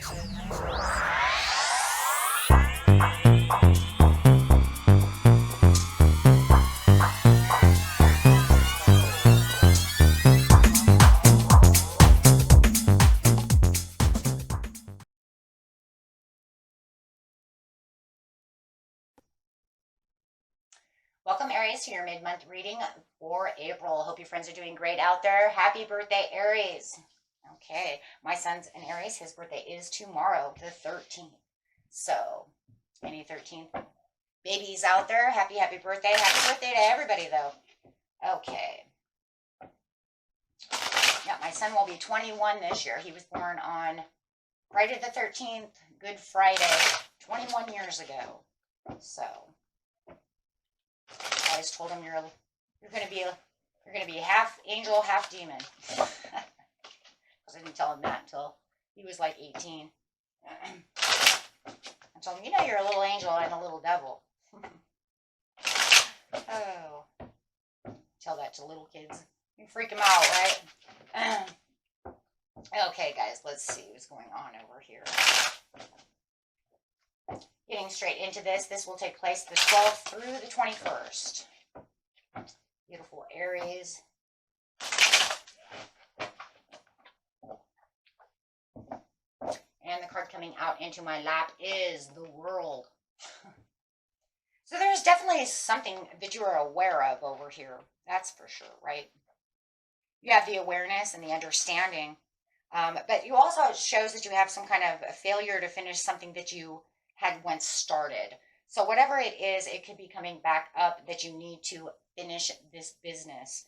Welcome, Aries, to your mid-month reading for April. Hope your friends are doing great out there. Happy birthday, Aries. Okay, my son's an Aries. His birthday is tomorrow, the 13th. So, any 13th babies out there, happy birthday. Happy birthday to everybody, though. Okay. Yeah, my son will be 21 this year. He was born on Friday the 13th, Good Friday, 21 years ago. So, I always told him you're gonna be half angel, half demon. Because I didn't tell him that until he was like 18. I told him, you're a little angel and a little devil. Oh, tell that to little kids. You freak them out, right? Okay, guys, let's see what's going on over here. Getting straight into this. This will take place the 12th through the 21st. Beautiful Aries. And the card coming out into my lap is the World. So there's definitely something that you are aware of over here. That's for sure, right? You have the awareness and the understanding. But you also, it shows that you have some kind of a failure to finish something that you had once started. So whatever it is, it could be coming back up that you need to finish this business,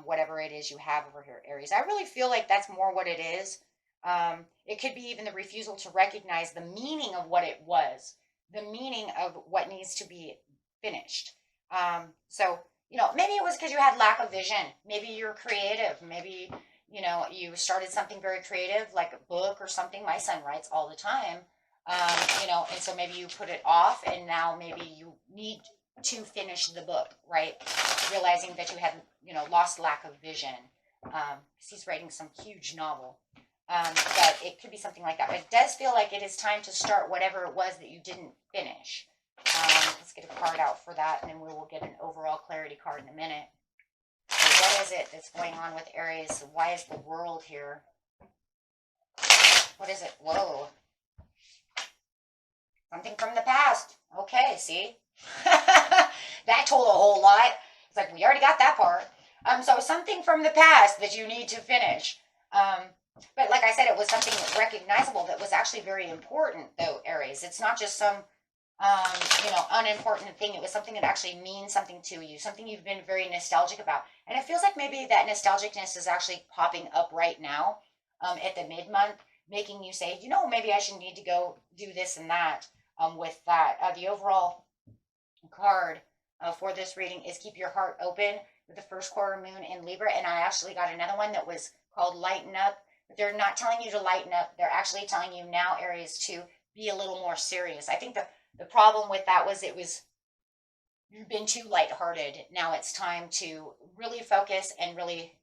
whatever it is you have over here, Aries. I really feel like that's more what it is. It could be even the refusal to recognize the meaning of what it was, the meaning of what needs to be finished. So, maybe it was because you had lack of vision. Maybe you're creative. Maybe, you started something very creative, like a book or something. My son writes all the time. And so maybe you put it off and now maybe you need to finish the book, right? Realizing that you had, lost lack of vision. Because he's writing some huge novel. But it could be something like that. But it does feel like it is time to start whatever it was that you didn't finish. Let's get a card out for that, and then we will get an overall clarity card in a minute. So what is it that's going on with Aries? Why is the World here? What is it? Whoa. Something from the past. Okay, see? That told a whole lot. It's like, we already got that part. So something from the past that you need to finish. But like I said, it was something recognizable that was actually very important, though, Aries. It's not just some, unimportant thing. It was something that actually means something to you, something you've been very nostalgic about. And it feels like maybe that nostalgicness is actually popping up right now at the mid-month, making you say, maybe I should need to go do this and that with that. The overall card for this reading is keep your heart open with the first quarter moon in Libra. And I actually got another one that was called Lighten Up. But they're not telling you to lighten up. They're actually telling you now, Aries, to be a little more serious. I think the problem with that was you've been too lighthearted. Now it's time to really focus and really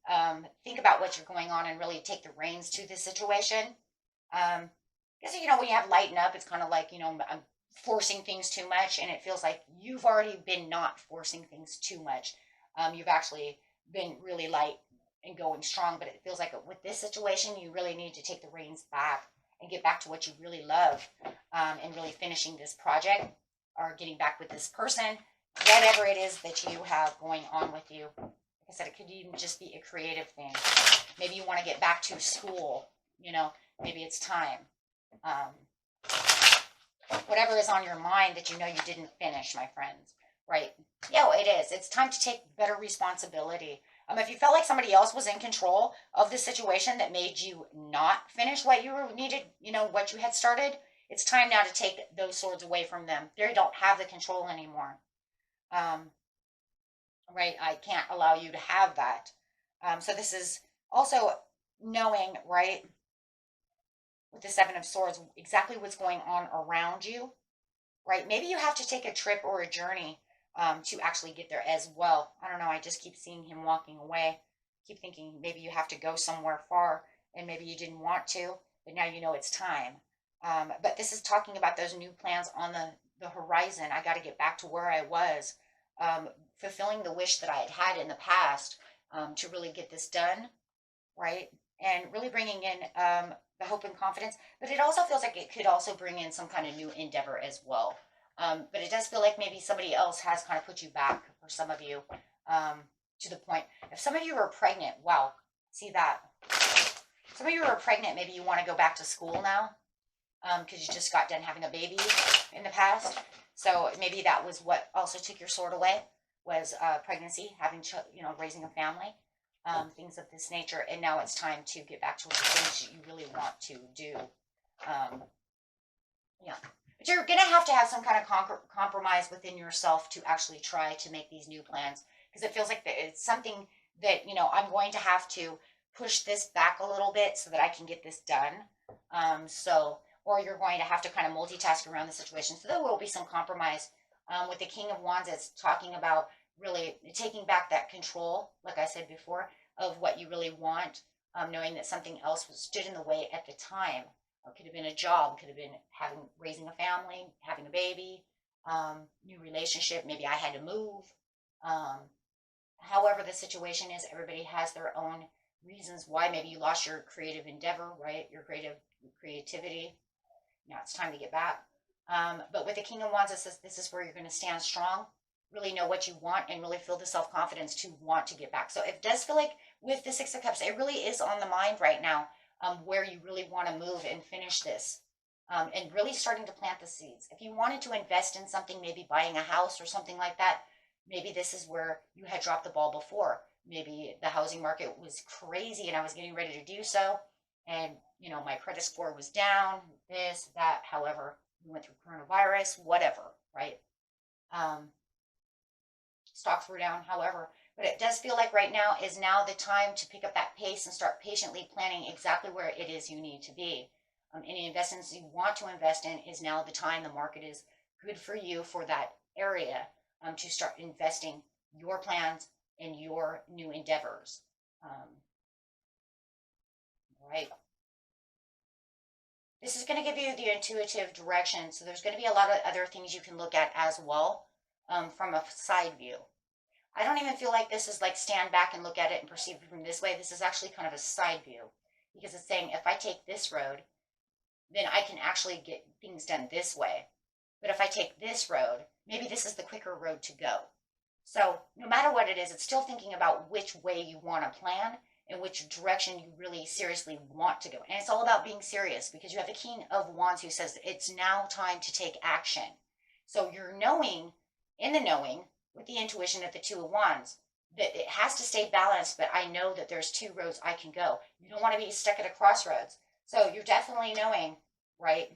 think about what you're going on and really take the reins to the situation. Because, when you have lighten up, it's kind of like, I'm forcing things too much. And it feels like you've already been not forcing things too much. You've actually been really light and going strong, but it feels like with this situation, you really need to take the reins back and get back to what you really love, and really finishing this project or getting back with this person, whatever it is that you have going on with you. Like I said, it could even just be a creative thing. Maybe you want to get back to school, maybe it's time. Whatever is on your mind that you didn't finish, my friends, right? Yeah, it is. It's time to take better responsibility. If you felt like somebody else was in control of the situation that made you not finish what you needed, what you had started, it's time now to take those swords away from them. They don't have the control anymore. Right? I can't allow you to have that. So this is also knowing, right, with the Seven of Swords, exactly what's going on around you, right? Maybe you have to take a trip or a journey to actually get there as well. I don't know. I just keep seeing him walking away. Keep thinking maybe you have to go somewhere far and maybe you didn't want to, but now it's time. But this is talking about those new plans on the horizon. I got to get back to where I was, fulfilling the wish that I had had in the past, to really get this done, right? And really bringing in the hope and confidence. But it also feels like it could also bring in some kind of new endeavor as well. But it does feel like maybe somebody else has kind of put you back, for some of you, to the point. If some of you are pregnant, wow, see that. Some of you are pregnant, maybe you want to go back to school now, because you just got done having a baby in the past. So maybe that was what also took your sword away, was pregnancy, having, raising a family, things of this nature. And now it's time to get back to the things you really want to do. Yeah. But you're going to have some kind of compromise within yourself to actually try to make these new plans, because it feels like it's something that, I'm going to have to push this back a little bit so that I can get this done. Or you're going to have to kind of multitask around the situation. So there will be some compromise. With the King of Wands, it's talking about really taking back that control, like I said before, of what you really want, knowing that something else stood in the way at the time. It could have been a job, could have been raising a family, having a baby, new relationship. Maybe I had to move. However the situation is, everybody has their own reasons why. Maybe you lost your creative endeavor, right? Your creativity. Now it's time to get back. But with the King of Wands, it says this is where you're going to stand strong, really know what you want, and really feel the self-confidence to want to get back. So it does feel like with the Six of Cups, it really is on the mind right now, where you really want to move and finish this, and really starting to plant the seeds. If you wanted to invest in something, maybe buying a house or something like that, maybe this is where you had dropped the ball before. Maybe the housing market was crazy and I was getting ready to do so. And, my credit score was down, this, that, however, we went through coronavirus, whatever, right? Stocks were down, however. But it does feel like right now is now the time to pick up that pace and start patiently planning exactly where it is you need to be. Any investments you want to invest in is now the time. The market is good for you for that area, to start investing your plans and your new endeavors. Right. This is going to give you the intuitive direction. So there's going to be a lot of other things you can look at as well, from a side view. I don't even feel like this is like stand back and look at it and perceive it from this way. This is actually kind of a side view, because it's saying if I take this road, then I can actually get things done this way. But if I take this road, maybe this is the quicker road to go. So no matter what it is, it's still thinking about which way you want to plan and which direction you really seriously want to go. And it's all about being serious, because you have the King of Wands who says it's now time to take action. So you're knowing, in the knowing, with the intuition of the Two of Wands, that it has to stay balanced, but I know that there's two roads I can go. You don't want to be stuck at a crossroads. So you're definitely knowing, right,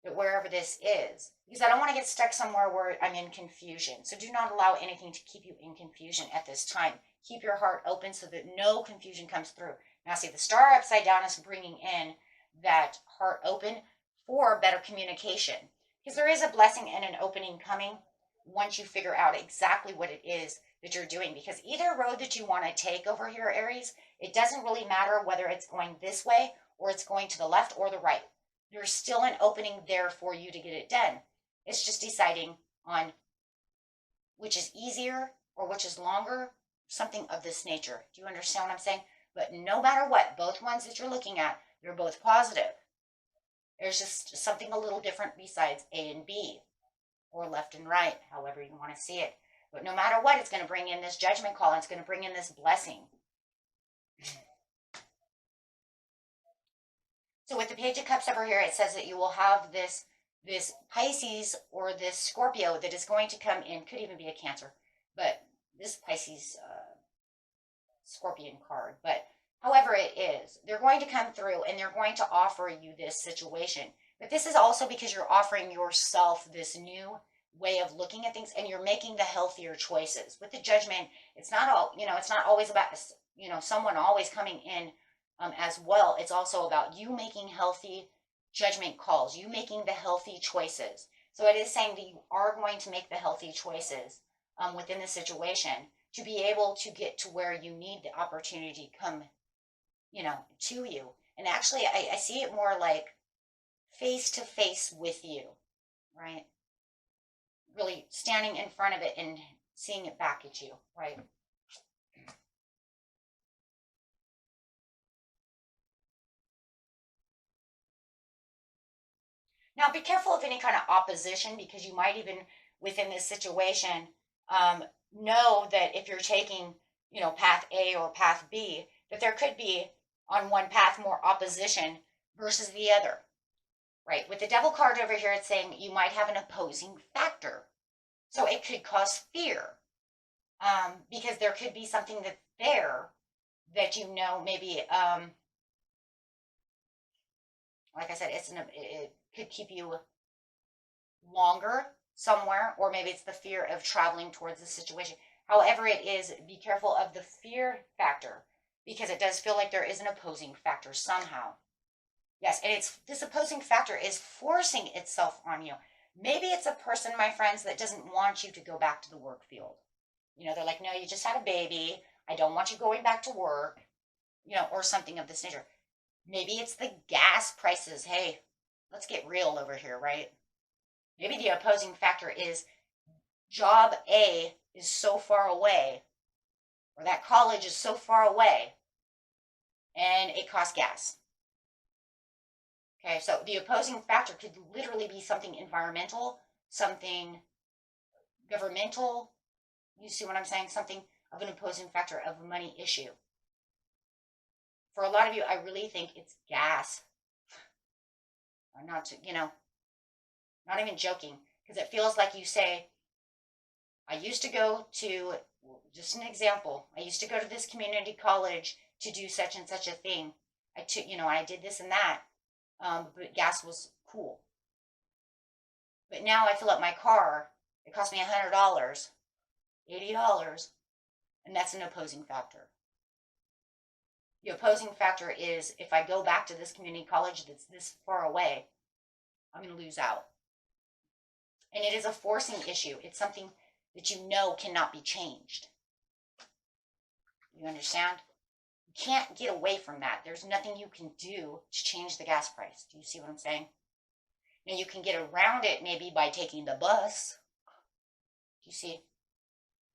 that wherever this is, because I don't want to get stuck somewhere where I'm in confusion. So do not allow anything to keep you in confusion at this time. Keep your heart open so that no confusion comes through. Now see, the star upside down is bringing in that heart open for better communication, because there is a blessing and an opening coming once you figure out exactly what it is that you're doing. Because either road that you want to take over here, Aries, it doesn't really matter whether it's going this way or it's going to the left or the right. There's still an opening there for you to get it done. It's just deciding on which is easier or which is longer, something of this nature. Do you understand what I'm saying? But no matter what, both ones that you're looking at, they're both positive. There's just something a little different besides A and B, or left and right, however you want to see it. But no matter what, it's going to bring in this judgment call, and it's going to bring in this blessing. So with the Page of Cups over here, it says that you will have this Pisces or this Scorpio that is going to come in. Could even be a Cancer, but this Pisces Scorpion card. But however it is, they're going to come through and they're going to offer you this situation. But this is also because you're offering yourself this new way of looking at things, and you're making the healthier choices. With the Judgment, it's not all, it's not always about, someone always coming in as well. It's also about you making healthy judgment calls, you making the healthy choices. So it is saying that you are going to make the healthy choices within the situation to be able to get to where you need the opportunity come, to you. And actually, I see it more like face to face with you, right? Really standing in front of it and seeing it back at you, right? Now, be careful of any kind of opposition, because you might even, within this situation, know that if you're taking, path A or path B, that there could be on one path more opposition versus the other, right? With the devil card over here, it's saying you might have an opposing factor. So it could cause fear, because there could be something that's there that maybe, like I said, it could keep you longer somewhere, or maybe it's the fear of traveling towards the situation. However it is, be careful of the fear factor, because it does feel like there is an opposing factor somehow. Yes, and this opposing factor is forcing itself on you. Maybe it's a person, my friends, that doesn't want you to go back to the work field. They're like, no, you just had a baby. I don't want you going back to work, or something of this nature. Maybe it's the gas prices. Hey, let's get real over here, right? Maybe the opposing factor is job A is so far away, or that college is so far away, and it costs gas. Okay, so the opposing factor could literally be something environmental, something governmental. You see what I'm saying? Something of an opposing factor of a money issue. For a lot of you, I really think it's gas. I'm not, not even joking, because it feels like you say, I used to go to, just an example, I used to go to this community college to do such and such a thing. I did this and that, but gas was cool. But now I fill up my car, it cost me $100, $80, and that's an opposing factor. The opposing factor is, if I go back to this community college that's this far away, I'm going to lose out. And it is a forcing issue. It's something that cannot be changed. You understand? You can't get away from that. There's nothing you can do to change the gas price. Do you see what I'm saying? Now, you can get around it maybe by taking the bus. Do you see?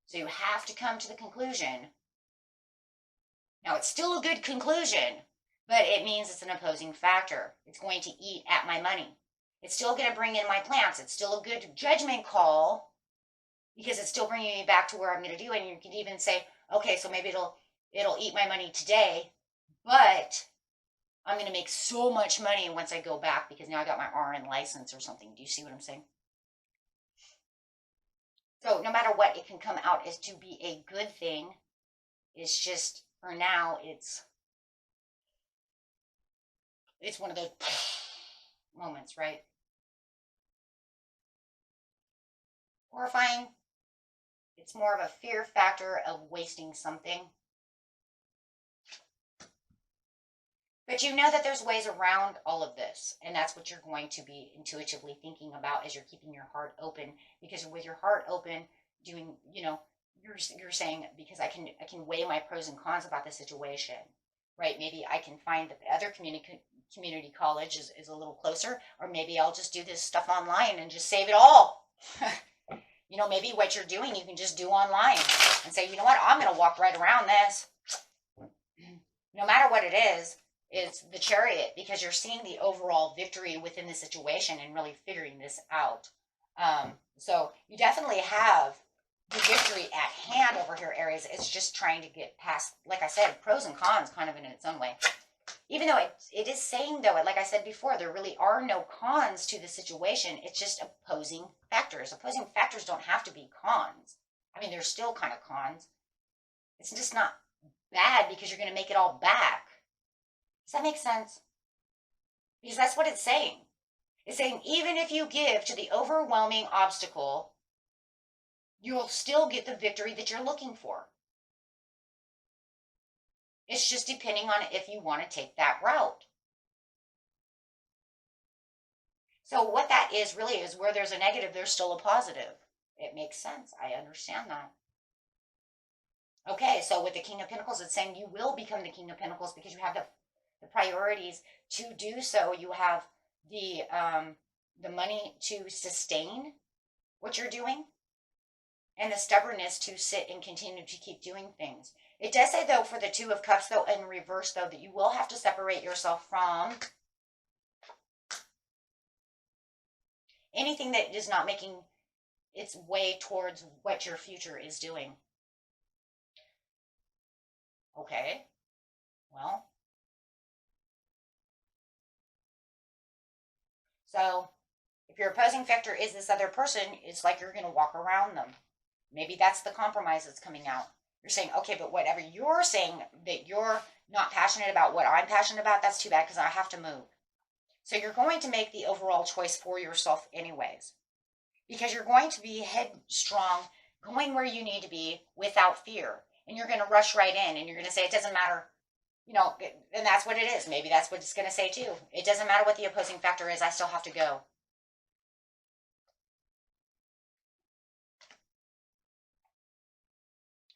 So you have to come to the conclusion. Now, it's still a good conclusion, but it means it's an opposing factor. It's going to eat at my money. It's still going to bring in my plants. It's still a good judgment call, because it's still bringing me back to where I'm going to do. And you can even say, okay, so maybe it'll eat my money today, but I'm going to make so much money once I go back, because now I got my RN license or something. Do you see what I'm saying? So no matter what, it can come out as to be a good thing. It's just, for now, it's one of those moments, right? Horrifying. It's more of a fear factor of wasting something. But you know that there's ways around all of this, and that's what you're going to be intuitively thinking about as you're keeping your heart open. Because with your heart open, doing, you're saying, because I can weigh my pros and cons about the situation, right? Maybe I can find that the other community college is a little closer, or maybe I'll just do this stuff online and just save it all. Maybe what you're doing, you can just do online and say, you know what, I'm going to walk right around this. No matter what it is, it's the Chariot, because you're seeing the overall victory within the situation and really figuring this out. So you definitely have the victory at hand over here, Aries. It's just trying to get past, like I said, pros and cons kind of in its own way. Even though it is saying, though, like I said before, there really are no cons to the situation. It's just opposing factors. Opposing factors don't have to be cons. I mean, there's still kind of cons. It's just not bad because you're going to make it all back. Does that make sense? Because that's what it's saying. It's saying even if you give to the overwhelming obstacle, you'll still get the victory that you're looking for. It's just depending on if you want to take that route. So what that is really is, where there's a negative, there's still a positive. It makes sense. I understand that. Okay, so with the King of Pentacles, it's saying you will become the King of Pentacles because you have the priorities to do so. You have the money to sustain what you're doing, and the stubbornness to sit and continue to keep doing things. It does say, though, for the Two of Cups, though, in reverse, though, that you will have to separate yourself from anything that is not making its way towards what your future is doing. Okay, well, so if your opposing factor is this other person, it's like you're going to walk around them. Maybe that's the compromise that's coming out. You're saying, okay, but whatever you're saying that you're not passionate about what I'm passionate about, that's too bad because I have to move. So you're going to make the overall choice for yourself anyways, because you're going to be headstrong, going where you need to be without fear. And you're going to rush right in and you're going to say, it doesn't matter, you know, and that's what it is. Maybe that's what it's going to say too. It doesn't matter what the opposing factor is. I still have to go.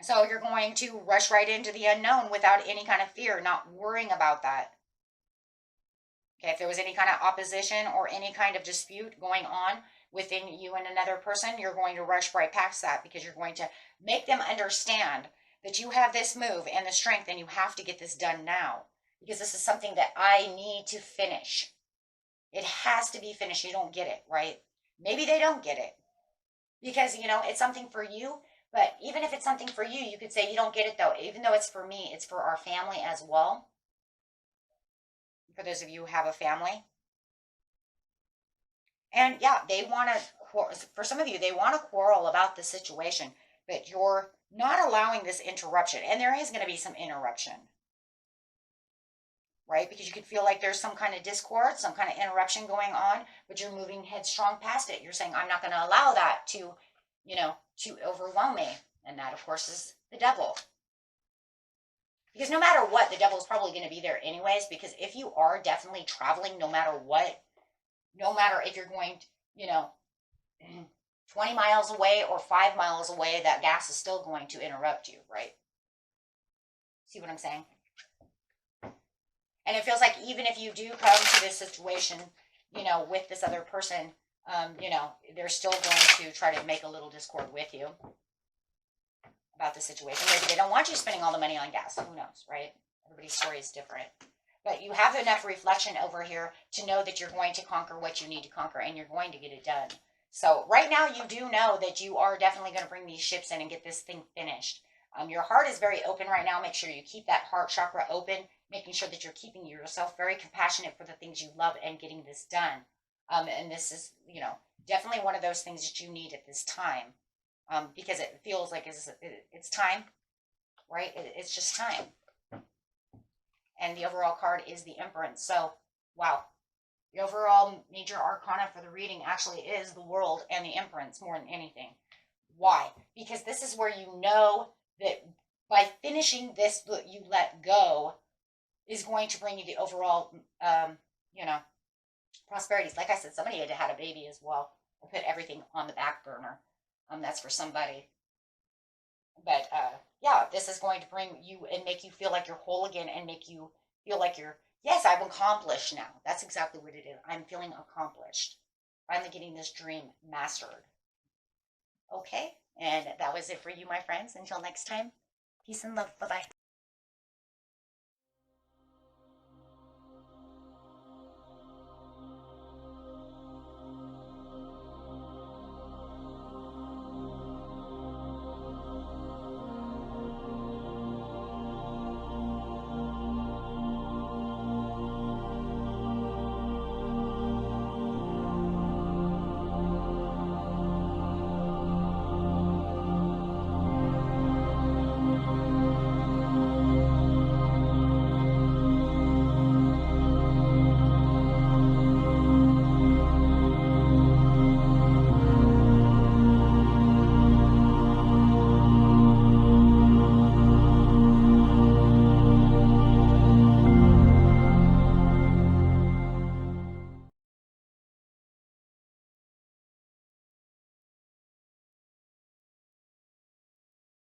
So you're going to rush right into the unknown without any kind of fear, not worrying about that. Okay, if there was any kind of opposition or any kind of dispute going on within you and another person, you're going to rush right past that because you're going to make them understand that you have this move and the strength and you have to get this done now because this is something that I need to finish. It has to be finished. You don't get it, right? Maybe they don't get it because, you know, it's something for you. But even if it's something for you, you could say, you don't get it though. Even though it's for me, it's for our family as well. For those of you who have a family. And yeah, they want to, for some of you, they want to quarrel about the situation, but you're not allowing this interruption. And there is going to be some interruption, right? Because you could feel like there's some kind of discord, some kind of interruption going on, but you're moving headstrong past it. You're saying, I'm not going to allow that to, you know, to overwhelm me. And that, of course, is the devil. Because no matter what, the devil is probably going to be there anyways, because if you are definitely traveling, no matter what, no matter if you're going, you know, 20 miles away or 5 miles away, that gas is still going to interrupt you, right? See what I'm saying? And it feels like even if you do come to this situation, you know, with this other person, you know, they're still going to try to make a little discord with you about the situation. Maybe they don't want you spending all the money on gas. Who knows, right? Everybody's story is different. But you have enough reflection over here to know that you're going to conquer what you need to conquer and you're going to get it done. So right now you do know that you are definitely going to bring these ships in and get this thing finished. Your heart is very open right now. Make sure you keep that heart chakra open, making sure that you're keeping yourself very compassionate for the things you love and getting this done. And this is, you know, definitely one of those things that you need at this time. Because it feels like it's time, right? It's just time. And the overall card is the Empress. So, wow. The overall major arcana for the reading actually is the World and the Empress more than anything. Why? Because this is where you know that by finishing this that you let go is going to bring you the overall, you know, prosperities. Like I said, somebody had a baby as well. I put everything on the back burner. That's for somebody. But yeah, this is going to bring you and make you feel like you're whole again and make you feel like you're, yes, I'm accomplished now. That's exactly what it is. I'm feeling accomplished. Finally getting this dream mastered. Okay, and that was it for you, my friends. Until next time, peace and love. Bye-bye.